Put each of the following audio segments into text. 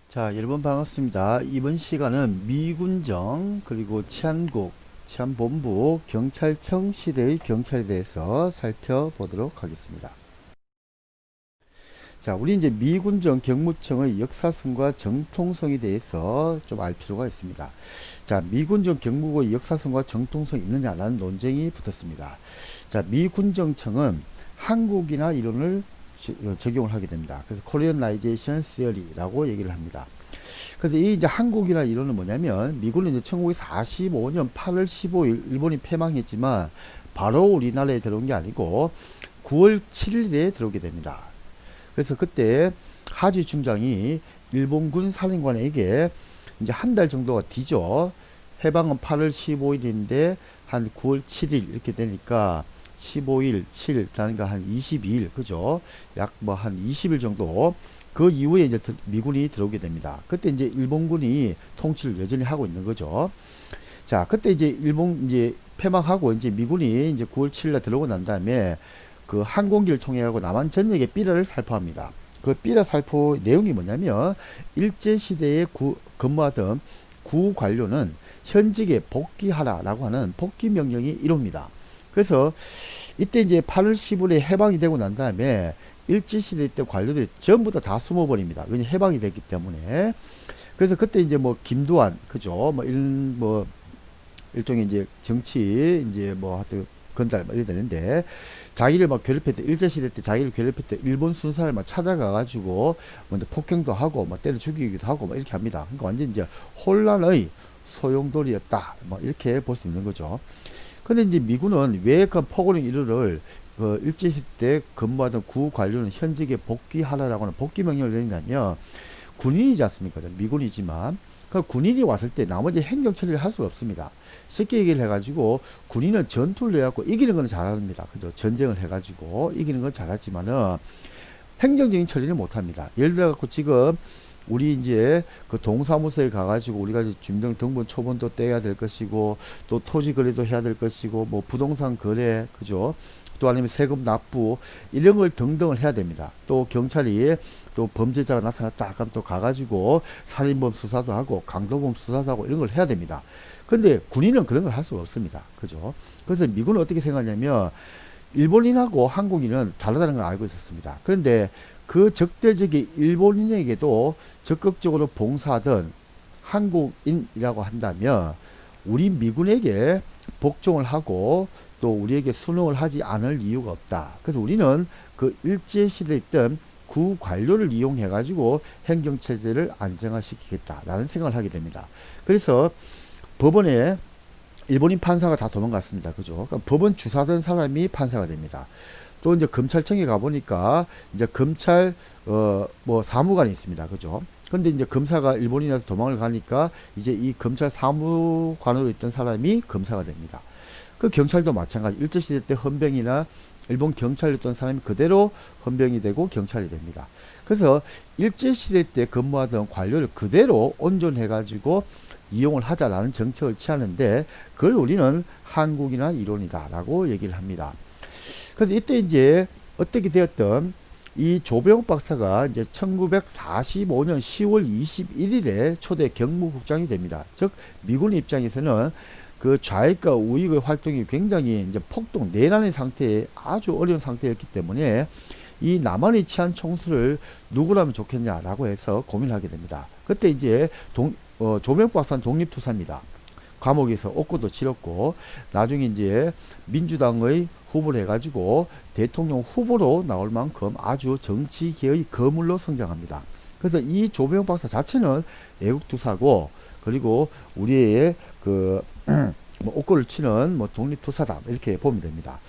자, 여러분 반갑습니다. 이번 시간은 미군정 그리고 치안국, 치안본부, 경찰청 시대의 경찰에 대해서 살펴보도록 하겠습니다. 자, 우리 이제 미군정 경무청의 역사성과 정통성에 대해서 좀 알 필요가 있습니다. 자, 미군정 경무의 역사성과 정통성이 있느냐라는 논쟁이 붙었습니다. 자, 미군정청은 한국이나 이론을 적용을 하게 됩니다. 그래서 코리안나이제이션 시어리라고 얘기를 합니다. 그래서 이 이제 한국이나 이론은 뭐냐면 미군은 이제 1945년 8월 15일 일본이 패망했지만 바로 우리나라에 들어온 게 아니고 9월 7일에 들어오게 됩니다. 그래서 그때 하지 중장이 일본군 사령관에게 이제 한 달 정도가 뒤죠. 해방은 8월 15일인데 한 9월 7일 이렇게 되니까 15일, 7, 그러니까 한 22일, 그죠? 약 뭐 한 20일 정도 그 이후에 이제 미군이 들어오게 됩니다. 그때 이제 일본군이 통치를 여전히 하고 있는 거죠. 자, 그때 이제 일본 이제 패망하고 이제 미군이 이제 9월 7일에 들어오고 난 다음에 그 항공기를 통해 가고 남한 전역의 삐라를 살포합니다. 그 삐라 살포 내용이 뭐냐면 일제 시대에 근무하던 구 관료는 현직에 복귀하라라고 하는 복귀 명령이 이룹니다. 그래서 이때 이제 8월 10일에 해방이 되고 난 다음에 일제시대 때 관료들이 전부 다 숨어버립니다. 왜냐 해방이 됐기 때문에. 그래서 그때 이제 뭐 김두한, 그죠? 뭐 일종의 이제 정치, 이제 뭐 하여튼 건달 뭐 이래 되는데 자기를 막 괴롭혔대. 일제시대 때 자기를 괴롭혔대. 일본 순사를 막 찾아가가지고 먼저 폭행도 하고 막 때려 죽이기도 하고 막 이렇게 합니다. 그러니까 완전 이제 혼란의 소용돌이였다. 뭐 이렇게 볼 수 있는 거죠. 근데 이제 미군은 왜 그 포고령 일루를 그 일제시대 때 근무하던 구 관료는 현직에 복귀하라라고 하는 복귀 명령을 내리냐면 군인이지 않습니까? 미군이지만 그 군인이 왔을 때 나머지 행정 처리를 할 수가 없습니다. 쉽게 얘기를 해가지고 군인은 전투를 해갖고 이기는 건 잘합니다. 그죠? 전쟁을 해가지고 이기는 건 잘하지만은 행정적인 처리는 못합니다. 예를 들어갖고 지금 우리 이제 그 동사무소에 가가지고 우리가 주민등 등본 초본도 떼야 될 것이고 또 토지 거래도 해야 될 것이고 뭐 부동산 거래 그죠? 또 아니면 세금 납부 이런 걸 등등을 해야 됩니다. 또 경찰이 또 범죄자가 나타났다 그럼 또 가가지고 살인범 수사도 하고 강도범 수사도 하고 이런 걸 해야 됩니다. 근데 군인은 그런 걸 할 수가 없습니다. 그죠? 그래서 미군은 어떻게 생각하냐면 일본인하고 한국인은 다르다는 걸 알고 있었습니다. 그런데 그 적대적인 일본인에게도 적극적으로 봉사하던 한국인이라고 한다면 우리 미군에게 복종을 하고 또 우리에게 순응을 하지 않을 이유가 없다. 그래서 우리는 그 일제시대에 있던 구 관료를 이용해 가지고 행정체제를 안정화시키겠다라는 생각을 하게 됩니다. 그래서 법원에 일본인 판사가 다 도망갔습니다. 그죠? 그러니까 법원 주사던 사람이 판사가 됩니다. 또 이제 검찰청에 가보니까 이제 검찰 뭐 사무관이 있습니다. 그죠? 근데 이제 검사가 일본인에서 도망을 가니까 이제 이 검찰 사무관으로 있던 사람이 검사가 됩니다. 그 경찰도 마찬가지. 일제시대 때 헌병이나 일본 경찰이었던 사람이 그대로 헌병이 되고 경찰이 됩니다. 그래서 일제시대 때 근무하던 관료를 그대로 온전해가지고 이용을 하자라는 정책을 취하는데 그걸 우리는 한국이나 이론이다라고 얘기를 합니다. 그래서 이때 이제 어떻게 되었던 이 조병욱 박사가 이제 1945년 10월 21일에 초대 경무국장이 됩니다. 즉 미군 입장에서는 그 좌익과 우익의 활동이 굉장히 이제 폭동 내란의 상태에 아주 어려운 상태였기 때문에 이 남한의 치안 총수를 누구로 하면 좋겠냐라고 해서 고민하게 됩니다. 그때 이제 조병욱 박사는 독립투사입니다. 감옥에서 옥고도 치렀고 나중에 이제 민주당의 후보를 해가지고 대통령 후보로 나올 만큼 아주 정치계의 거물로 성장합니다. 그래서 이 조병욱 박사 자체는 애국투사고 그리고 우리의 그 뭐 옥고를 치는 뭐 독립투사다 이렇게 보면 됩니다.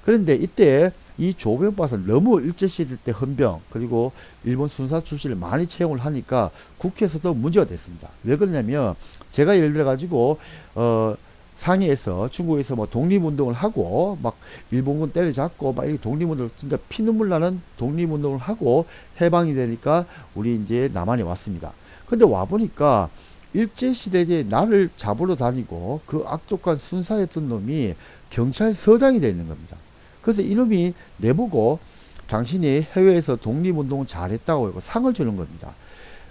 그런데 이때 이 조병욱 박사는 너무 일제시대 때 헌병 그리고 일본 순사 출신을 많이 채용을 하니까 국회에서도 문제가 됐습니다. 왜 그러냐면 제가 예를 들어 가지고 상해에서 중국에서 뭐 독립운동을 하고 막 일본군 때려잡고 막 이렇게 독립운동을 진짜 피눈물 나는 독립운동을 하고 해방이 되니까 우리 이제 남한에 왔습니다. 근데 와 보니까 일제시대에 나를 잡으러 다니고 그 악독한 순사했던 놈이 경찰서장이 되어 있는 겁니다. 그래서 이놈이 내보고 당신이 해외에서 독립운동을 잘했다고 상을 주는 겁니다.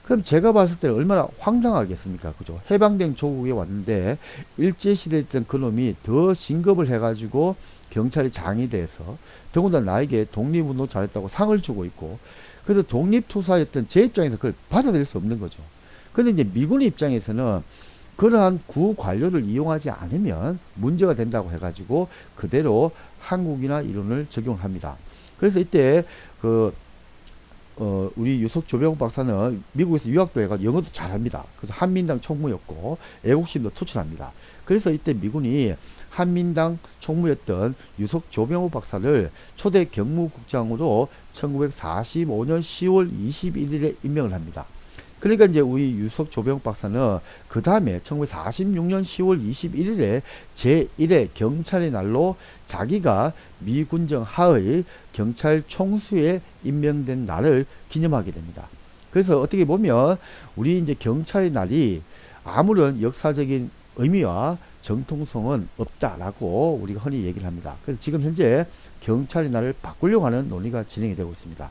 그럼 제가 봤을 때는 얼마나 황당하겠습니까? 그죠? 해방된 조국에 왔는데 일제시대에 있던 그놈이 더 진급을 해가지고 경찰이 장이 돼서 더군다나 나에게 독립운동 잘했다고 상을 주고 있고, 그래서 독립투사였던 제 입장에서 그걸 받아들일 수 없는 거죠. 근데 이제 미군 입장에서는 그러한 구 관료를 이용하지 않으면 문제가 된다고 해가지고 그대로 한국이나 이론을 적용합니다. 그래서 이때 우리 유석 조병욱 박사는 미국에서 유학도 해가지고 영어도 잘합니다. 그래서 한민당 총무였고 애국심도 투철합니다. 그래서 이때 미군이 한민당 총무였던 유석 조병욱 박사를 초대 경무국장으로 1945년 10월 21일에 임명을 합니다. 그러니까 이제 우리 유석 조병욱 박사는 그 다음에 1946년 10월 21일에 제1회 경찰의 날로 자기가 미군정 하의 경찰 총수에 임명된 날을 기념하게 됩니다. 그래서 어떻게 보면 우리 이제 경찰의 날이 아무런 역사적인 의미와 정통성은 없다라고 우리가 흔히 얘기를 합니다. 그래서 지금 현재 경찰의 날을 바꾸려고 하는 논의가 진행이 되고 있습니다.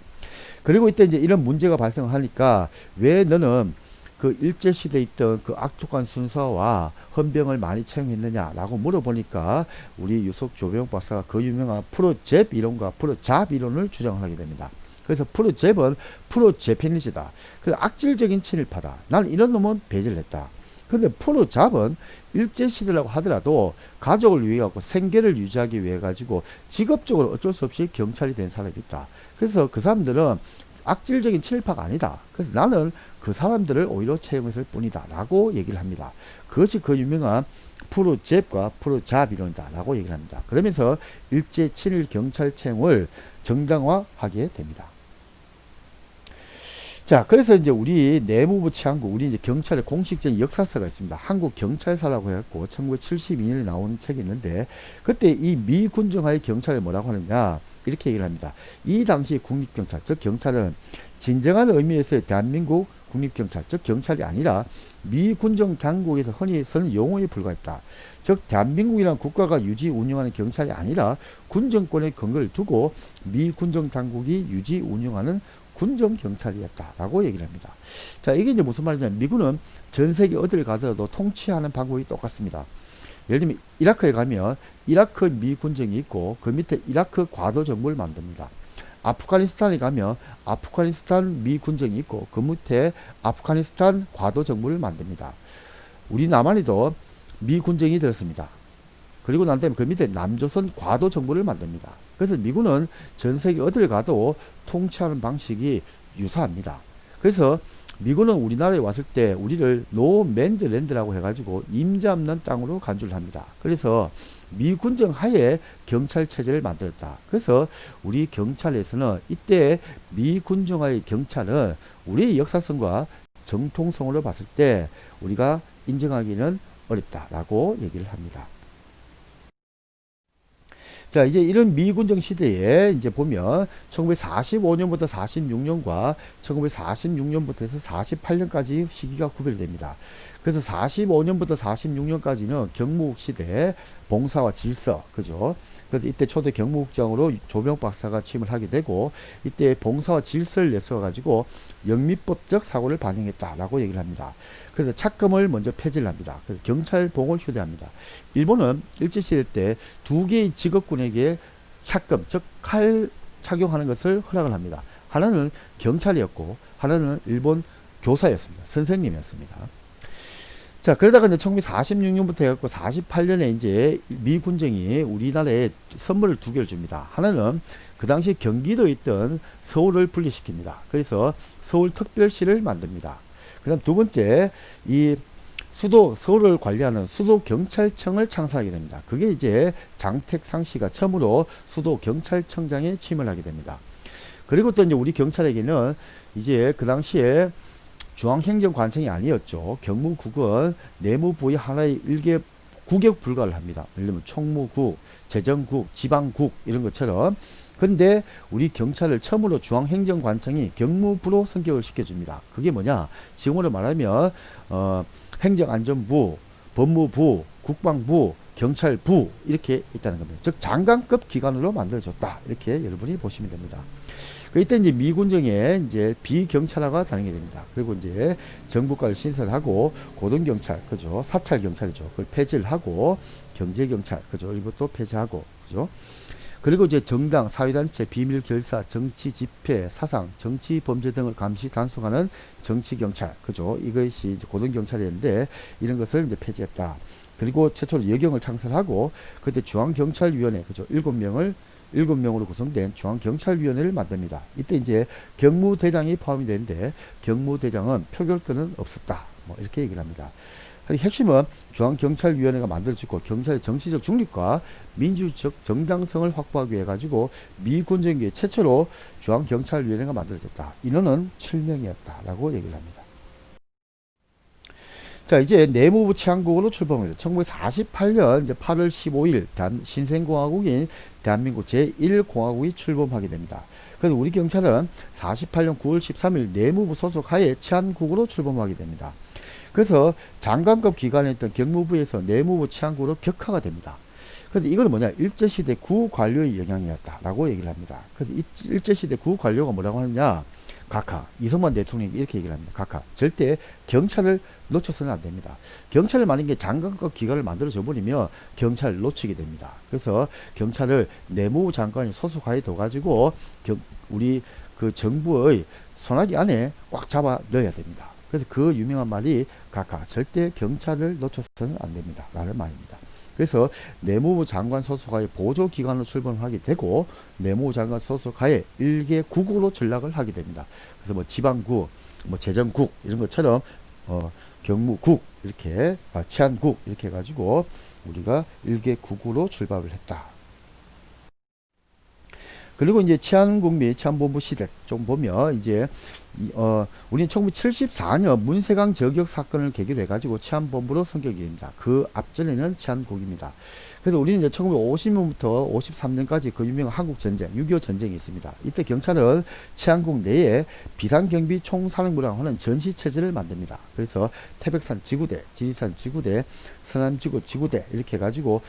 그리고 이때 이제 이런 문제가 발생하니까 왜 너는 그 일제시대에 있던 그 악독한 순서와 헌병을 많이 채용했느냐라고 물어보니까 우리 유석 조병욱 박사가 그 유명한 프로잽 이론과 프로잡 이론을 주장을 하게 됩니다. 그래서 프로잽은 프로제페니즈다. 그 악질적인 친일파다. 나는 이런 놈은 배제를 했다. 근데 프로잡은 일제시대라고 하더라도 가족을 위해 갖고 생계를 유지하기 위해 가지고 직업적으로 어쩔 수 없이 경찰이 된 사람이 있다. 그래서 그 사람들은 악질적인 친일파가 아니다. 그래서 나는 그 사람들을 오히려 채용했을 뿐이다 라고 얘기를 합니다. 그것이 그 유명한 프로잽과 프로잡 이론이다 라고 얘기를 합니다. 그러면서 일제 친일 경찰 채용을 정당화하게 됩니다. 자, 그래서 이제 우리 내무부 치안국, 우리 이제 경찰의 공식적인 역사서가 있습니다. 한국 경찰사라고 해갖고 1972년에 나온 책이 있는데, 그때 이 미군정하의 경찰을 뭐라고 하느냐, 이렇게 얘기를 합니다. 이 당시 국립경찰, 즉 경찰은 진정한 의미에서의 대한민국 국립경찰, 즉 경찰이 아니라 미군정 당국에서 흔히 쓰는 용어에 불과했다. 즉 대한민국이라는 국가가 유지 운영하는 경찰이 아니라 군정권의 근거를 두고 미군정 당국이 유지 운영하는 군정 경찰이었다라고 얘기를 합니다. 자, 이게 이제 무슨 말이냐면 미군은 전 세계 어딜 가더라도 통치하는 방법이 똑같습니다. 예를 들면 이라크에 가면 이라크 미군정이 있고 그 밑에 이라크 과도 정부를 만듭니다. 아프가니스탄에 가면 아프가니스탄 미군정이 있고 그 밑에 아프가니스탄 과도 정부를 만듭니다. 우리 남한에도 미군정이 들었습니다. 그리고 난 다음에 그 밑에 남조선 과도 정부를 만듭니다. 그래서 미군은 전 세계 어딜 가도 통치하는 방식이 유사합니다. 그래서 미군은 우리나라에 왔을 때 우리를 노맨즈 랜드라고 해가지고 임자 없는 땅으로 간주를 합니다. 그래서 미군정 하에 경찰 체제를 만들었다. 그래서 우리 경찰에서는 이때 미군정하의 경찰은 우리의 역사성과 정통성으로 봤을 때 우리가 인정하기는 어렵다라고 얘기를 합니다. 자, 이제 이런 미군정 시대에 이제 보면 1945년부터 46년과 1946년부터 해서 48년까지 시기가 구별됩니다. 그래서 45년부터 46년까지는 경무국 시대 봉사와 질서, 그죠? 그래서 이때 초대 경무국장으로 조병욱 박사가 취임을 하게 되고, 이때 봉사와 질서를 내세워가지고 영미법적 사고를 반영했다라고 얘기를 합니다. 그래서 착금을 먼저 폐지를 합니다. 그래서 경찰봉을 휴대합니다. 일본은 일제시대 때 두 개의 직업군에게 착금, 즉 칼 착용하는 것을 허락을 합니다. 하나는 경찰이었고 하나는 일본 교사였습니다. 선생님이었습니다. 자, 그러다가 이제 1946년부터 해갖고 48년에 이제 미군정이 우리나라에 선물을 두 개를 줍니다. 하나는 그 당시 경기도에 있던 서울을 분리시킵니다. 그래서 서울특별시를 만듭니다. 그 다음 두 번째, 이 수도, 서울을 관리하는 수도경찰청을 창설하게 됩니다. 그게 이제 장택상 씨가 처음으로 수도경찰청장에 취임을 하게 됩니다. 그리고 또 이제 우리 경찰에게는 이제 그 당시에 중앙행정관청이 아니었죠. 경무국은 내무부의 하나의 일개 국에 불과를 합니다. 예를 들면 총무국, 재정국, 지방국 이런 것처럼. 근데 우리 경찰을 처음으로 중앙행정관청이 경무부로 승격을 시켜줍니다. 그게 뭐냐? 지금으로 말하면 행정안전부, 법무부, 국방부, 경찰부 이렇게 있다는 겁니다. 즉 장관급 기관으로 만들어졌다. 이렇게 여러분이 보시면 됩니다. 이때 이제 미군정에 이제 비경찰화가 단행이 됩니다. 그리고 이제 정부과를 신설하고 고등경찰, 그죠? 사찰경찰이죠. 그걸 폐지를 하고 경제경찰, 그죠? 이것도 폐지하고, 그죠? 그리고 이제 정당, 사회단체, 비밀결사, 정치집회, 사상, 정치범죄 등을 감시 단속하는 정치경찰, 그죠? 이것이 이제 고등경찰이었는데 이런 것을 이제 폐지했다. 그리고 최초로 여경을 창설하고 그때 중앙경찰위원회, 그죠? 7명으로 구성된 중앙경찰위원회를 만듭니다. 이때 이제 경무대장이 포함이 되는데 경무대장은 표결권은 없었다. 뭐 이렇게 얘기를 합니다. 핵심은 중앙경찰위원회가 만들어지고 경찰의 정치적 중립과 민주적 정당성을 확보하기 위해 가지고 미군정기에 최초로 중앙경찰위원회가 만들어졌다. 인원은 7명이었다라고 얘기를 합니다. 자, 이제 내무부 치안국으로 출범합니다. 1948년 이제 8월 15일 신생공화국인 대한민국 제1공화국이 출범하게 됩니다. 그래서 우리 경찰은 48년 9월 13일 내무부 소속 하에 치안국으로 출범하게 됩니다. 그래서 장관급 기관에 있던 경무부에서 내무부 치안국으로 격화가 됩니다. 그래서 이거는 뭐냐, 일제시대 구관료의 영향이었다라고 얘기를 합니다. 그래서 일제시대 구관료가 뭐라고 하느냐, 각하, 이승만 대통령이 이렇게 얘기를 합니다. 각하, 절대 경찰을 놓쳐서는 안 됩니다. 경찰을 만약에 장관급 기관을 만들어져 버리면 경찰을 놓치게 됩니다. 그래서 경찰을 내무부 장관이 소속하에 둬가지고 우리 그 정부의 손아귀 안에 꽉 잡아 넣어야 됩니다. 그래서 그 유명한 말이 각하, 절대 경찰을 놓쳐서는 안 됩니다. 라는 말입니다. 그래서 내무부 장관 소속하에 보조기관으로 출범하게 되고 내무부 장관 소속하에 일개 국으로 전락을 하게 됩니다. 그래서 뭐 지방국, 뭐 재정국 이런 것처럼 경무국 이렇게 치안국 이렇게 해가지고 우리가 일개 국으로 출발을 했다. 그리고 이제 치안국 및 치안본부 시대 좀 보면 이제 우리는 1974년 문세강 저격 사건을 계기로 해가지고 치안본부로 성격이 됩니다. 그 앞전에는 치안국입니다. 그래서 우리는 이제 1950년부터 53년까지 그 유명한 한국전쟁, 6.25 전쟁이 있습니다. 이때 경찰은 치안국 내에 비상경비 총사령부라고 하는 전시체제를 만듭니다. 그래서 태백산 지구대, 지리산 지구대, 서남지구 지구대 이렇게 해가지고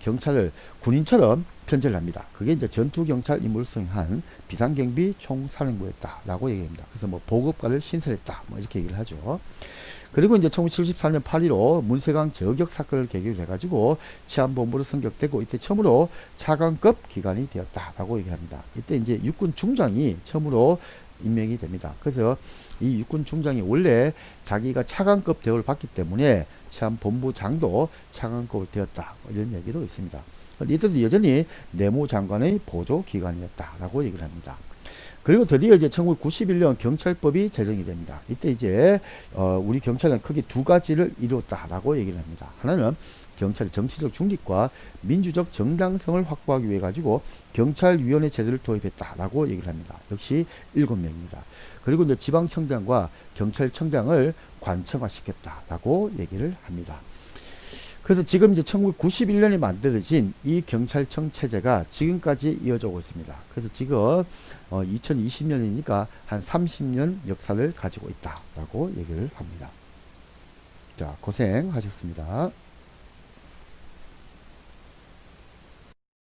경찰을 군인처럼 편제를 합니다. 그게 이제 전투경찰 임무를 수행한 비상경비 총사령부였다라고 얘기합니다. 그래서 뭐 보급과를 신설했다. 뭐 이렇게 얘기를 하죠. 그리고 이제 1974년 8.15 문세강 저격 사건을 계기로 해가지고 치안본부로 성격되고 이때 처음으로 차관급 기관이 되었다라고 얘기를 합니다. 이때 이제 육군 중장이 처음으로 임명이 됩니다. 그래서 이 육군 중장이 원래 자기가 차관급 대우를 받기 때문에 치안본부장도 차관급을 되었다. 이런 얘기도 있습니다. 이때도 여전히 내무장관의 보조기관이었다라고 얘기를 합니다. 그리고 드디어 이제 1991년 경찰법이 제정이 됩니다. 이때 이제 우리 경찰은 크게 두 가지를 이루었다라고 얘기를 합니다. 하나는 경찰의 정치적 중립과 민주적 정당성을 확보하기 위해 가지고 경찰위원회 제도를 도입했다라고 얘기를 합니다. 역시 7명입니다. 그리고 이제 지방청장과 경찰청장을 관청화시켰다라고 얘기를 합니다. 그래서 지금 이제 1991년에 만들어진 이 경찰청 체제가 지금까지 이어져 오고 있습니다. 그래서 지금 2020년이니까 한 30년 역사를 가지고 있다라고 얘기를 합니다. 자, 고생하셨습니다.